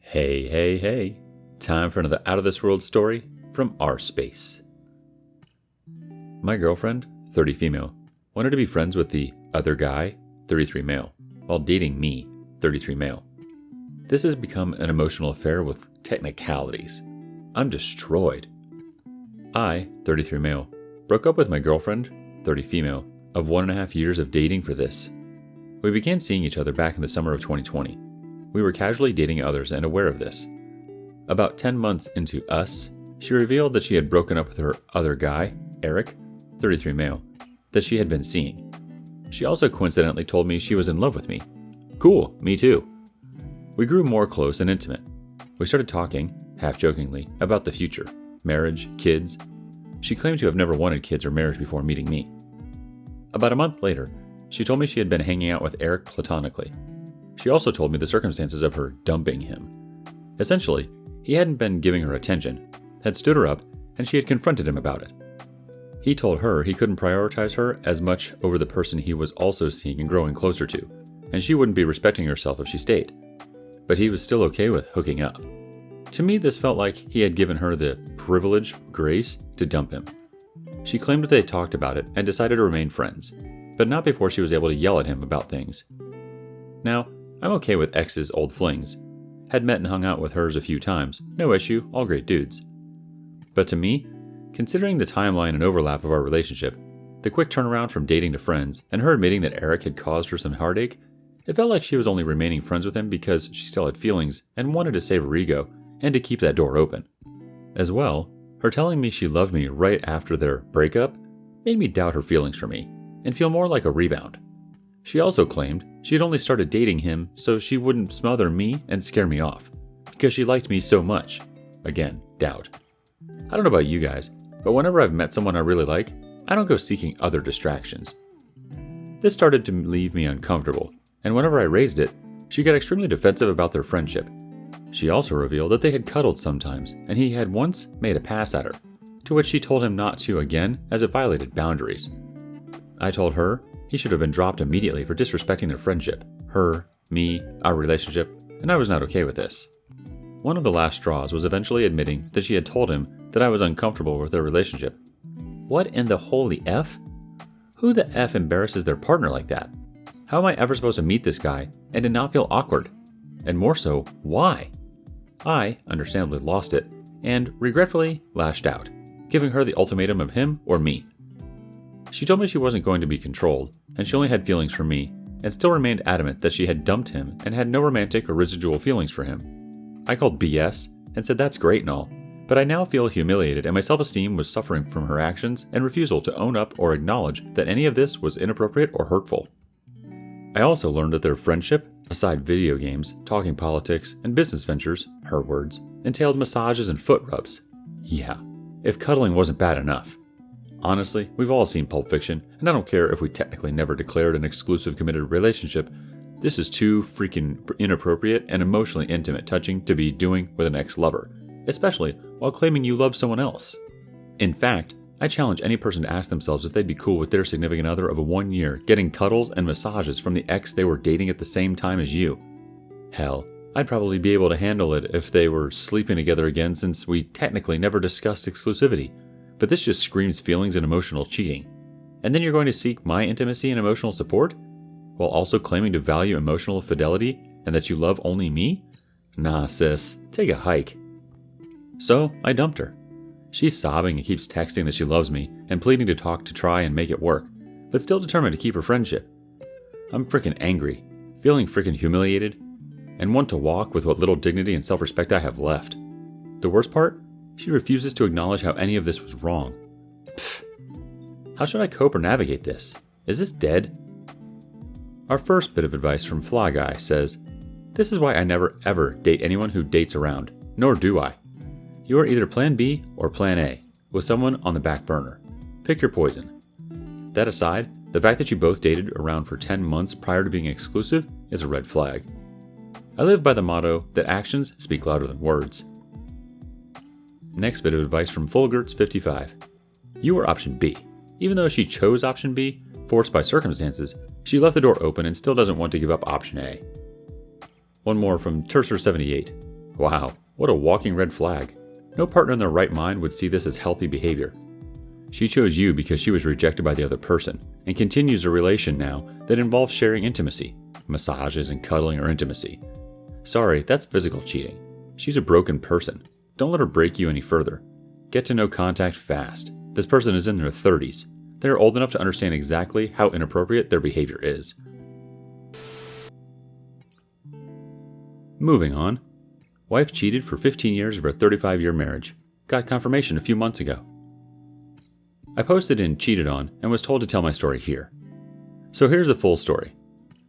Hey, hey, hey. Time for another out of this world story from rSpace. My girlfriend, 30 female, wanted to be friends with the other guy, 33 male, while dating me, 33 male. This has become an emotional affair with technicalities. I'm destroyed. I, 33 male, broke up with my girlfriend, 30 female, of 1.5 years of dating for this. We began seeing each other back in the summer of 2020. We were casually dating others and aware of this. About 10 months into us, she revealed that she had broken up with her other guy, Eric, 33 male, that she had been seeing. She also coincidentally told me she was in love with me. Cool, me too. We grew more close and intimate. We started talking, half-jokingly, about the future, marriage, kids. She claimed to have never wanted kids or marriage before meeting me. About a month later, she told me she had been hanging out with Eric platonically. She also told me the circumstances of her dumping him. Essentially, he hadn't been giving her attention, had stood her up, and she had confronted him about it. He told her he couldn't prioritize her as much over the person he was also seeing and growing closer to, and she wouldn't be respecting herself if she stayed. But he was still okay with hooking up. To me, this felt like he had given her the privilege, grace, to dump him. She claimed that they talked about it and decided to remain friends, but not before she was able to yell at him about things. Now, I'm okay with ex's old flings. Had met and hung out with hers a few times, no issue, all great dudes. But to me, considering the timeline and overlap of our relationship, the quick turnaround from dating to friends, and her admitting that Eric had caused her some heartache, it felt like she was only remaining friends with him because she still had feelings and wanted to save her ego and to keep that door open. As well, her telling me she loved me right after their breakup made me doubt her feelings for me and feel more like a rebound. She also claimed she had only started dating him so she wouldn't smother me and scare me off, because she liked me so much. Again, doubt. I don't know about you guys, but whenever I've met someone I really like, I don't go seeking other distractions. This started to leave me uncomfortable, and whenever I raised it, she got extremely defensive about their friendship. She also revealed that they had cuddled sometimes, and he had once made a pass at her, to which she told him not to again as it violated boundaries. I told her he should have been dropped immediately for disrespecting their friendship, her, me, our relationship, and I was not okay with this. One of the last straws was eventually admitting that she had told him that I was uncomfortable with their relationship. What in the holy F? Who the F embarrasses their partner like that? How am I ever supposed to meet this guy and to not feel awkward? And more so, why? I, understandably, lost it and regretfully lashed out, giving her the ultimatum of him or me. She told me she wasn't going to be controlled, and she only had feelings for me, and still remained adamant that she had dumped him and had no romantic or residual feelings for him. I called BS and said that's great and all, but I now feel humiliated and my self-esteem was suffering from her actions and refusal to own up or acknowledge that any of this was inappropriate or hurtful. I also learned that their friendship, aside video games, talking politics, and business ventures, her words, entailed massages and foot rubs. Yeah, if cuddling wasn't bad enough. Honestly, we've all seen Pulp Fiction, and I don't care if we technically never declared an exclusive committed relationship. This is too freaking inappropriate and emotionally intimate touching to be doing with an ex-lover, especially while claiming you love someone else. In fact, I challenge any person to ask themselves if they'd be cool with their significant other of 1 year getting cuddles and massages from the ex they were dating at the same time as you. Hell, I'd probably be able to handle it if they were sleeping together again since we technically never discussed exclusivity. But this just screams feelings and emotional cheating. And then you're going to seek my intimacy and emotional support? While also claiming to value emotional fidelity and that you love only me? Nah, sis, take a hike. So, I dumped her. She's sobbing and keeps texting that she loves me and pleading to talk to try and make it work, but still determined to keep her friendship. I'm frickin' angry, feeling frickin' humiliated, and want to walk with what little dignity and self-respect I have left. The worst part? She refuses to acknowledge how any of this was wrong. Pfft. How should I cope or navigate this? Is this dead? Our first bit of advice from Fly Guy says, "This is why I never ever date anyone who dates around, nor do I. You are either plan B or plan A, with someone on the back burner. Pick your poison." That aside, the fact that you both dated around for 10 months prior to being exclusive is a red flag. I live by the motto that actions speak louder than words. Next bit of advice from Fulgerts55. You were option B. Even though she chose option B, forced by circumstances, she left the door open and still doesn't want to give up option A. One more from Terser78. Wow, what a walking red flag. No partner in their right mind would see this as healthy behavior. She chose you because she was rejected by the other person, and continues a relation now that involves sharing intimacy. Massages and cuddling are intimacy. Sorry, that's physical cheating. She's a broken person. Don't let her break you any further. Get to know contact fast. This person is in their 30s. They are old enough to understand exactly how inappropriate their behavior is. Moving on. Wife cheated for 15 years of her 35-year marriage. Got confirmation a few months ago. I posted in Cheated On and was told to tell my story here. So here's the full story.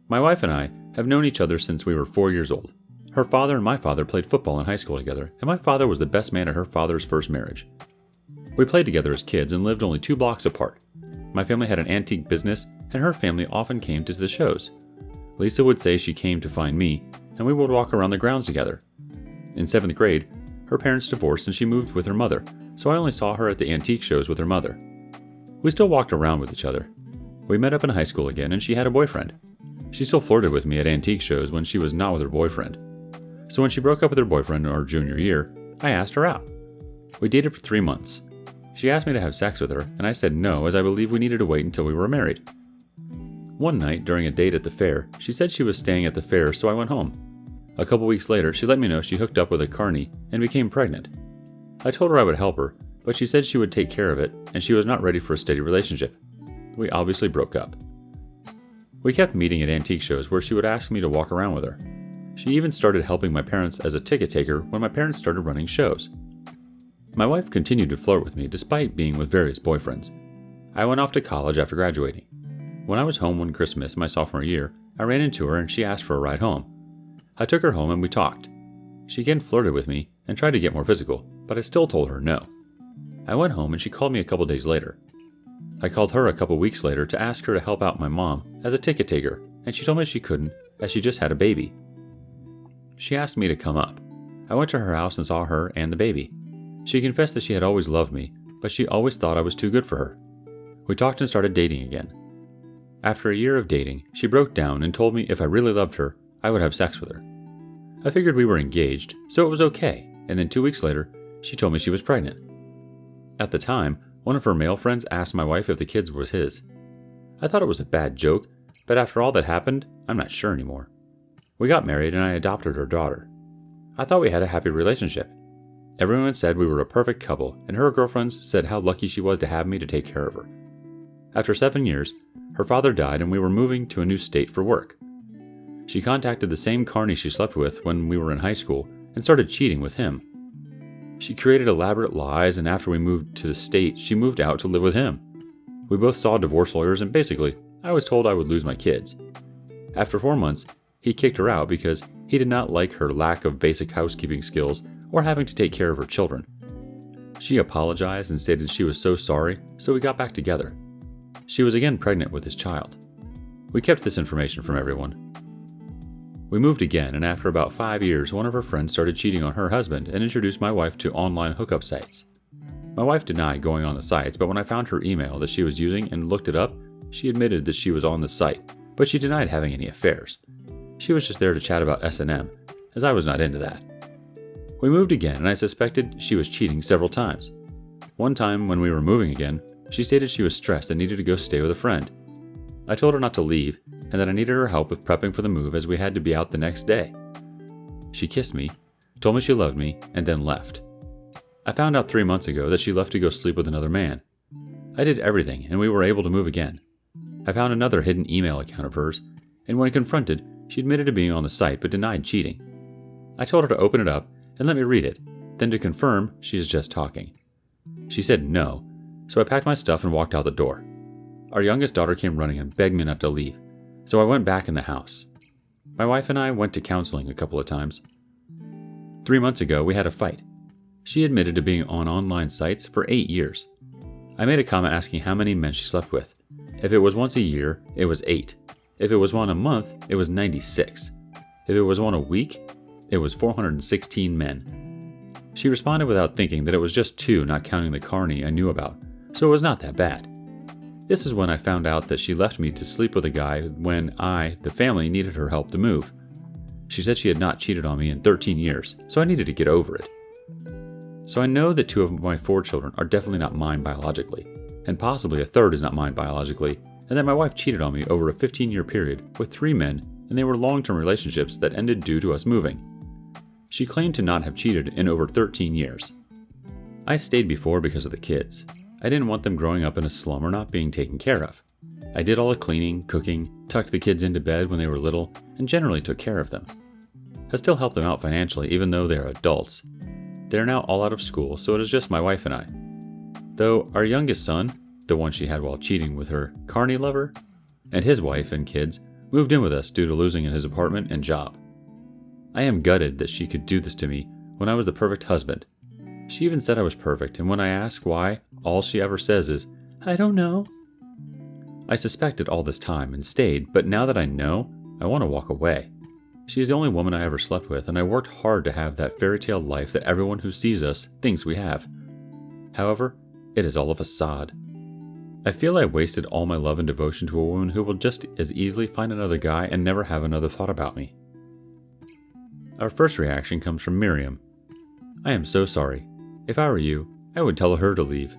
My wife and I have known each other since we were 4 years old. Her father and my father played football in high school together, and my father was the best man at her father's first marriage. We played together as kids and lived only 2 blocks apart. My family had an antique business, and her family often came to the shows. Lisa would say she came to find me, and we would walk around the grounds together. In 7th grade, her parents divorced and she moved with her mother, so I only saw her at the antique shows with her mother. We still walked around with each other. We met up in high school again and she had a boyfriend. She still flirted with me at antique shows when she was not with her boyfriend. So when she broke up with her boyfriend in our junior year, I asked her out. We dated for 3 months. She asked me to have sex with her, and I said no as I believed we needed to wait until we were married. One night during a date at the fair, she said she was staying at the fair, so I went home. A couple weeks later, she let me know she hooked up with a carny and became pregnant. I told her I would help her, but she said she would take care of it, and she was not ready for a steady relationship. We obviously broke up. We kept meeting at antique shows where she would ask me to walk around with her. She even started helping my parents as a ticket taker when my parents started running shows. My wife continued to flirt with me despite being with various boyfriends. I went off to college after graduating. When I was home one Christmas my sophomore year, I ran into her and she asked for a ride home. I took her home and we talked. She again flirted with me and tried to get more physical, but I still told her no. I went home and she called me a couple days later. I called her a couple weeks later to ask her to help out my mom as a ticket taker, and she told me she couldn't as she just had a baby. She asked me to come up. I went to her house and saw her and the baby. She confessed that she had always loved me, but she always thought I was too good for her. We talked and started dating again. After a year of dating, she broke down and told me if I really loved her, I would have sex with her. I figured we were engaged, so it was okay, and then 2 weeks later, she told me she was pregnant. At the time, one of her male friends asked my wife if the kids were his. I thought it was a bad joke, but after all that happened, I'm not sure anymore. We got married and I adopted her daughter. I thought we had a happy relationship. Everyone said we were a perfect couple, and her girlfriends said how lucky she was to have me to take care of her. After 7 years, her father died and we were moving to a new state for work. She contacted the same carny she slept with when we were in high school and started cheating with him. She created elaborate lies, and after we moved to the state, she moved out to live with him. We both saw divorce lawyers, and basically, I was told I would lose my kids. After 4 months, he kicked her out because he did not like her lack of basic housekeeping skills or having to take care of her children. She apologized and stated she was so sorry, so we got back together. She was again pregnant with his child. We kept this information from everyone. We moved again, and after about 5 years, one of her friends started cheating on her husband and introduced my wife to online hookup sites. My wife denied going on the sites, but when I found her email that she was using and looked it up, she admitted that she was on the site, but she denied having any affairs. She was just there to chat about S&M, as I was not into that. We moved again, and I suspected she was cheating several times. One time, when we were moving again, she stated she was stressed and needed to go stay with a friend. I told her not to leave, and that I needed her help with prepping for the move as we had to be out the next day. She kissed me, told me she loved me, and then left. I found out 3 months ago that she left to go sleep with another man. I did everything, and we were able to move again. I found another hidden email account of hers, and when confronted, she admitted to being on the site but denied cheating. I told her to open it up and let me read it, then to confirm she is just talking. She said no, so I packed my stuff and walked out the door. Our youngest daughter came running and begged me not to leave, so I went back in the house. My wife and I went to counseling a couple of times. 3 months ago, we had a fight. She admitted to being on online sites for 8 years. I made a comment asking how many men she slept with. If it was once a year, it was 8. If it was one a month, it was 96. If it was one a week, it was 416 men. She responded without thinking that it was just 2, not counting the carny I knew about, so it was not that bad. This is when I found out that she left me to sleep with a guy when I, the family, needed her help to move. She said she had not cheated on me in 13 years, so I needed to get over it. So I know that 2 of my 4 children are definitely not mine biologically, and possibly a third is not mine biologically, and that my wife cheated on me over a 15-year period with 3 men, and they were long-term relationships that ended due to us moving. She claimed to not have cheated in over 13 years. I stayed before because of the kids. I didn't want them growing up in a slum or not being taken care of. I did all the cleaning, cooking, tucked the kids into bed when they were little, and generally took care of them. I still help them out financially even though they are adults. They are now all out of school, so it is just my wife and I. Though our youngest son, the one she had while cheating with her carny lover, and his wife and kids moved in with us due to losing his apartment and job. I am gutted that she could do this to me when I was the perfect husband. She even said I was perfect, and when I ask why, all she ever says is, "I don't know." I suspected all this time and stayed, but now that I know, I want to walk away. She is the only woman I ever slept with, and I worked hard to have that fairy tale life that everyone who sees us thinks we have. However, it is all a facade. I feel I wasted all my love and devotion to a woman who will just as easily find another guy and never have another thought about me. Our first reaction comes from Miriam. "I am so sorry. If I were you, I would tell her to leave.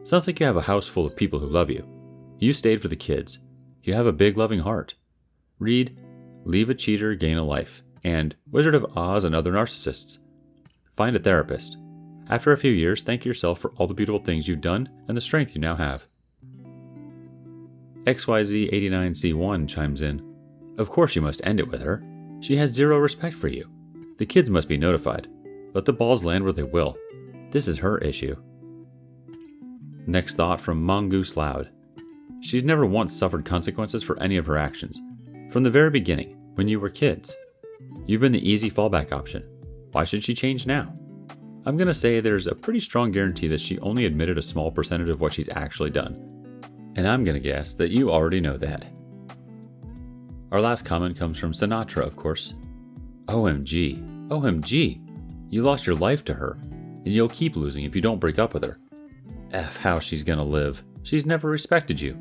Sounds like you have a house full of people who love you. You stayed for the kids. You have a big loving heart. Read Leave a Cheater, Gain a Life, and Wizard of Oz and Other Narcissists. Find a therapist. After a few years, thank yourself for all the beautiful things you've done and the strength you now have." XYZ89C1 chimes in. "Of course you must end it with her. She has zero respect for you. The kids must be notified. Let the balls land where they will. This is her issue." Next thought from Mongoose Loud. "She's never once suffered consequences for any of her actions. From the very beginning, when you were kids. You've been the easy fallback option. Why should she change now?" I'm going to say there's a pretty strong guarantee that she only admitted a small percentage of what she's actually done. And I'm going to guess that you already know that. Our last comment comes from Sinatra, of course. "OMG, OMG, you lost your life to her, and you'll keep losing if you don't break up with her. F how she's going to live. She's never respected you.